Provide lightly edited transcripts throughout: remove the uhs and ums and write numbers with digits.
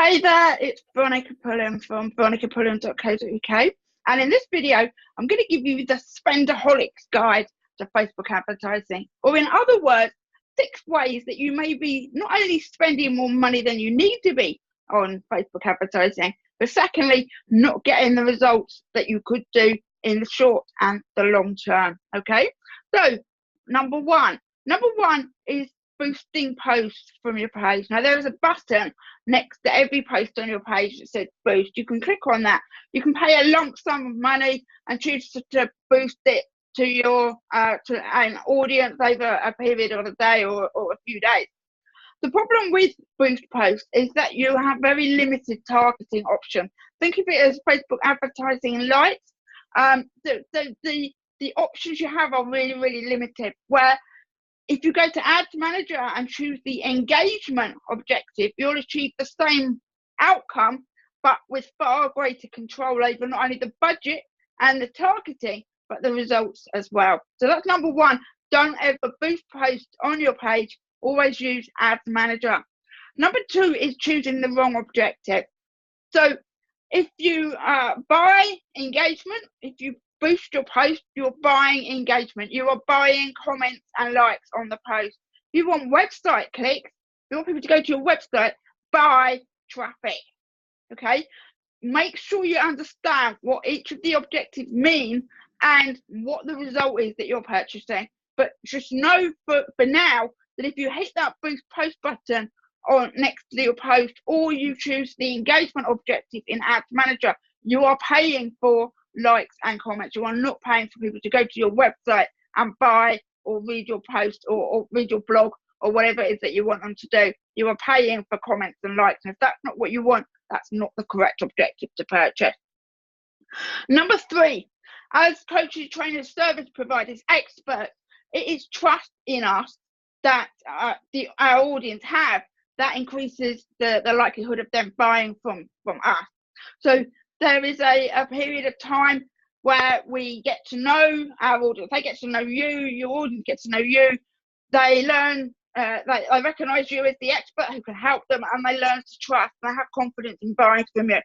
Hey there, it's Veronica Pullen from veronicapullen.co.uk, and in this video I'm going to give you the Spendaholics guide to Facebook advertising, or in other words, 6 ways that you may be not only spending more money than you need to be on Facebook advertising, but secondly, not getting the results that you could do in the short and the long term. Okay, so number one is boosting posts from your page. Now there is a button next to every post on your page that says boost. You can click on that. You can pay a lump sum of money and choose to boost it to your to an audience over a period of a day or a few days. The problem with boost posts is that you have very limited targeting options. Think of it as Facebook advertising light. The options you have are really limited, where if you go to Ads Manager and choose the engagement objective, you'll achieve the same outcome, but with far greater control over not only the budget and the targeting, but the results as well. So that's number one. Don't ever boost posts on your page. Always use Ads Manager. Number two is choosing the wrong objective. So if you buy engagement, if you boost your post, you're buying engagement. You are buying comments and likes on the post. You want website clicks. You want people to go to your website, buy traffic. Okay? Make sure you understand what each of the objectives mean and what the result is that you're purchasing. But just know for now that if you hit that boost post button on next to your post, or you choose the engagement objective in Ads Manager, you are paying for likes and comments. You are not paying for people to go to your website and buy or read your post or read your blog or whatever it is that you want them to do. You are paying for comments and likes, and if that's not what you want, that's not the correct objective to purchase. Number three, as coaches, trainers, service providers, experts, it is trust in us that our audience have that increases the likelihood of them buying from us. So there is a period of time where we get to know our audience. They get to know you, your audience gets to know you. They learn, they recognize you as the expert who can help them, and they learn to trust. They have confidence in buying from you.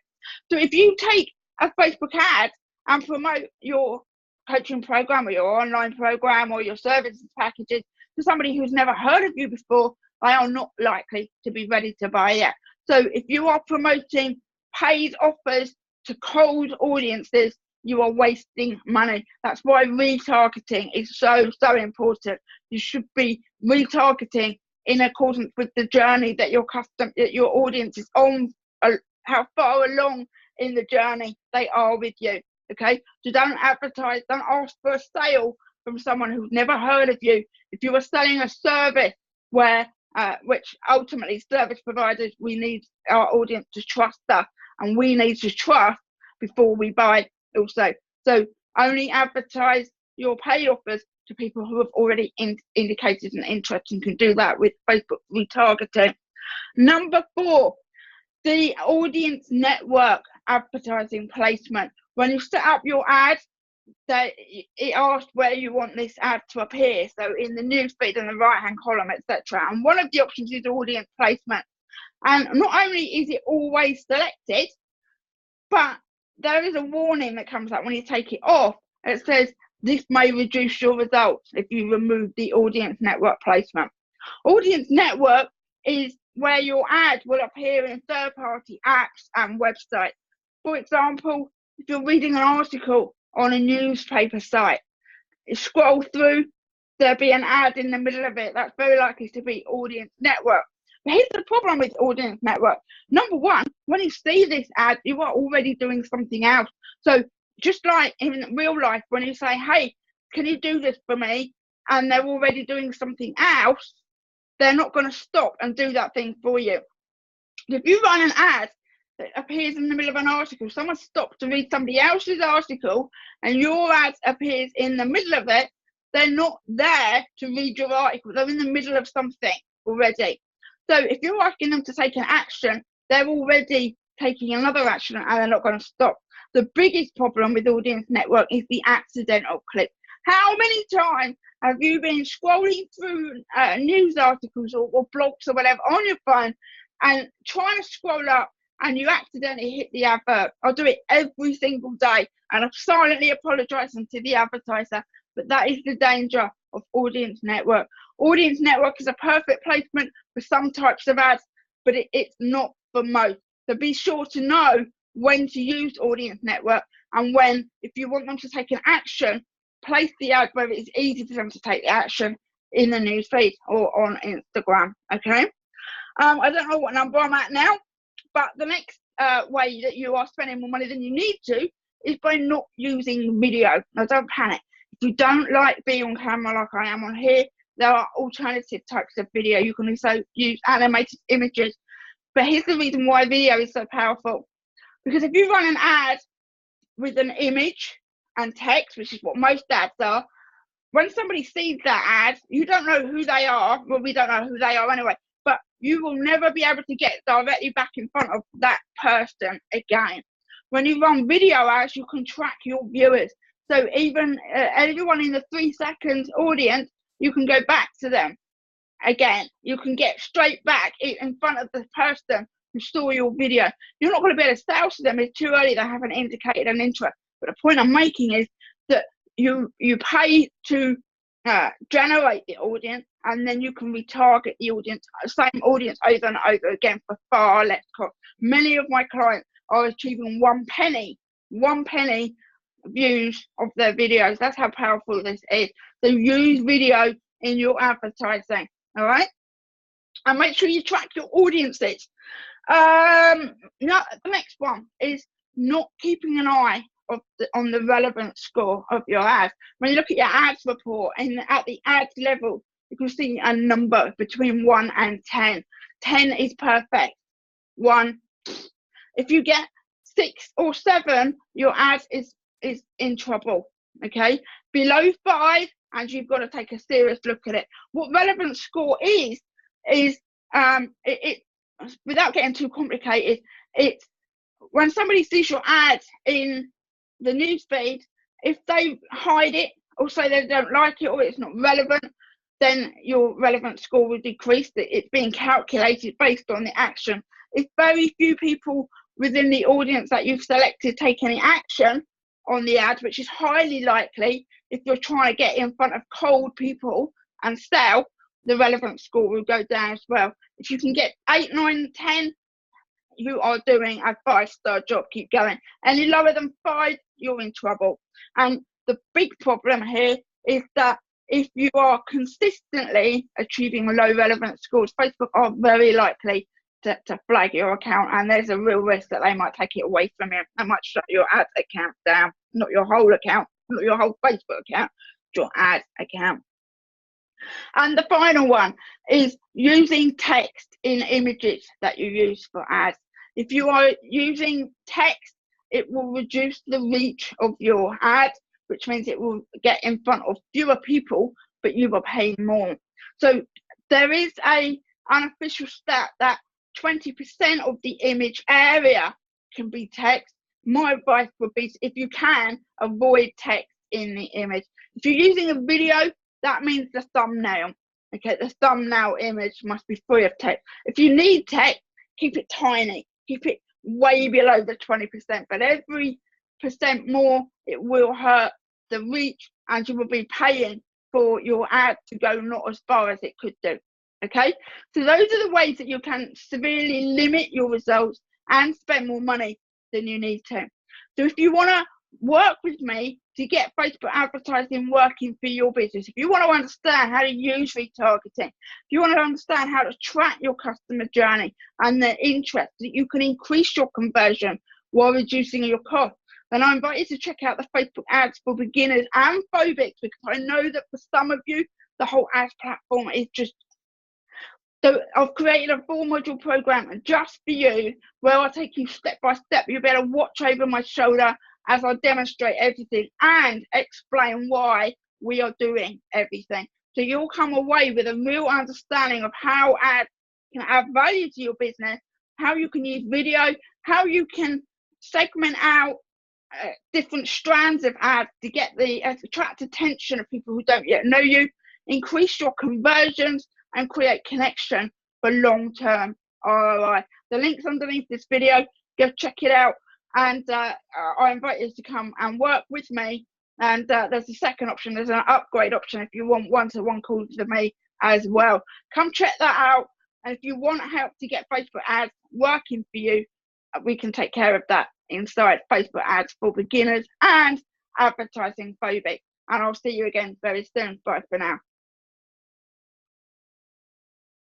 So if you take a Facebook ad and promote your coaching program or your online program or your services packages to somebody who's never heard of you before, they are not likely to be ready to buy yet. So if you are promoting paid offers to cold audiences, you are wasting money. That's why retargeting is so important. You should be retargeting in accordance with the journey that your audience is on, how far along in the journey they are with you. Okay, so don't advertise, don't ask for a sale from someone who's never heard of you. If you are selling a service where which ultimately service providers, we need our audience to trust us, and we need to trust before we buy also. So only advertise your paid offers to people who have already indicated an interest, and can do that with Facebook retargeting. Number four, the audience network advertising placement. When you set up your ad, it asks where you want this ad to appear, so in the newsfeed in the right hand column, etc. And one of the options is audience placement. And not only is it always selected, but there is a warning that comes up when you take it off. It says this may reduce your results if you remove the audience network placement. Audience network is where your ad will appear in third-party apps and websites. For example, if you're reading an article on a newspaper site, you scroll through, there'll be an ad in the middle of it. That's very likely to be audience network. But here's the problem with audience network. Number one, when you see this ad, you are already doing something else. So just like in real life, when you say, hey, can you do this for me? And they're already doing something else, they're not going to stop and do that thing for you. If you run an ad that appears in the middle of an article, someone stops to read somebody else's article, and your ad appears in the middle of it, they're not there to read your article. They're in the middle of something already. So if you're asking them to take an action, they're already taking another action, and they're not going to stop. The biggest problem with audience network is the accidental click. How many times have you been scrolling through news articles or blogs or whatever on your phone and trying to scroll up, and you accidentally hit the advert. I do it every single day, and I'm silently apologising to the advertiser, but that is the danger of Audience Network. Audience Network is a perfect placement for some types of ads, but it's not for most. So be sure to know when to use Audience Network, and when, if you want them to take an action, place the ad where it's easy for them to take the action in the news feed or on Instagram. Okay. I don't know what number I'm at now, but the next way that you are spending more money than you need to is by not using video. Now, don't panic. If you don't like being on camera like I am on here, there are alternative types of video. You can also use animated images. But here's the reason why video is so powerful. Because if you run an ad with an image and text, which is what most ads are, when somebody sees that ad, you don't know who they are. Well, we don't know who they are anyway, but you will never be able to get directly back in front of that person again. When you run video ads, you can track your viewers. So even everyone in the 3 seconds audience, you can go back to them again. You can get straight back in front of the person who saw your video. You're not going to be able to sell to them. It's too early. They haven't indicated an interest. But the point I'm making is that you pay to generate the audience, and then you can retarget the audience, same audience over and over again for far less cost. Many of my clients are achieving 1 penny views of their videos. That's how powerful this is. So use video in your advertising. All right, and make sure you track your audiences. The next one is not keeping an eye on the relevance score of your ads. When you look at your ads report and at the ads level, you can see a number between 1 and 10. 10 is perfect. 1, if you get 6 or 7, your ad is in trouble. Okay, below 5, and you've got to take a serious look at it. What relevance score is without getting too complicated, it's when somebody sees your ad in the newsfeed, if they hide it or say they don't like it or it's not relevant, then your relevant score will decrease. It's being calculated based on the action. If very few people within the audience that you've selected take any action on the ad, which is highly likely if you're trying to get in front of cold people and sell, the relevant score will go down as well. If you can get 8, 9, 10, you are doing a 5-star job. Keep going. Any lower than 5, you're in trouble. And the big problem here is that if you are consistently achieving low relevant scores, Facebook are very likely to flag your account, and there's a real risk that they might take it away from you. They might shut your ad account down, not your whole account, not your whole Facebook account, your ad account. And the final one is using text in images that you use for ads. If you are using text, it will reduce the reach of your ad, which means it will get in front of fewer people, but you are paying more. So there is an unofficial stat that 20% of the image area can be text. My advice would be, if you can, avoid text in the image. If you're using a video, that means the thumbnail. Okay, the thumbnail image must be free of text. If you need text, keep it tiny. Keep it way below the 20%. But every percent more, it will hurt the reach, and you will be paying for your ad to go not as far as it could do. Okay, so those are the ways that you can severely limit your results and spend more money than you need to. So if you want to work with me to get Facebook advertising working for your business, if you want to understand how to use retargeting, if you want to understand how to track your customer journey and their interest, that you can increase your conversion while reducing your cost, then I invite you to check out the Facebook ads for beginners and phobics, because I know that for some of you, the whole ads platform is just... So I've created a 4-module program just for you, where I'll take you step by step. You'll be able to watch over my shoulder as I demonstrate everything and explain why we are doing everything. So you'll come away with a real understanding of how ads can add value to your business, how you can use video, how you can segment out different strands of ads to get the attract attention of people who don't yet know you, increase your conversions, and create connection for long-term ROI. The link's underneath this video. Go check it out. And I invite you to come and work with me. And there's a second option. There's an upgrade option if you want one-to-one calls with me as well. Come check that out. And if you want help to get Facebook ads working for you, we can take care of that inside Facebook ads for beginners and advertising phobic. And I'll see you again very soon. Bye for now.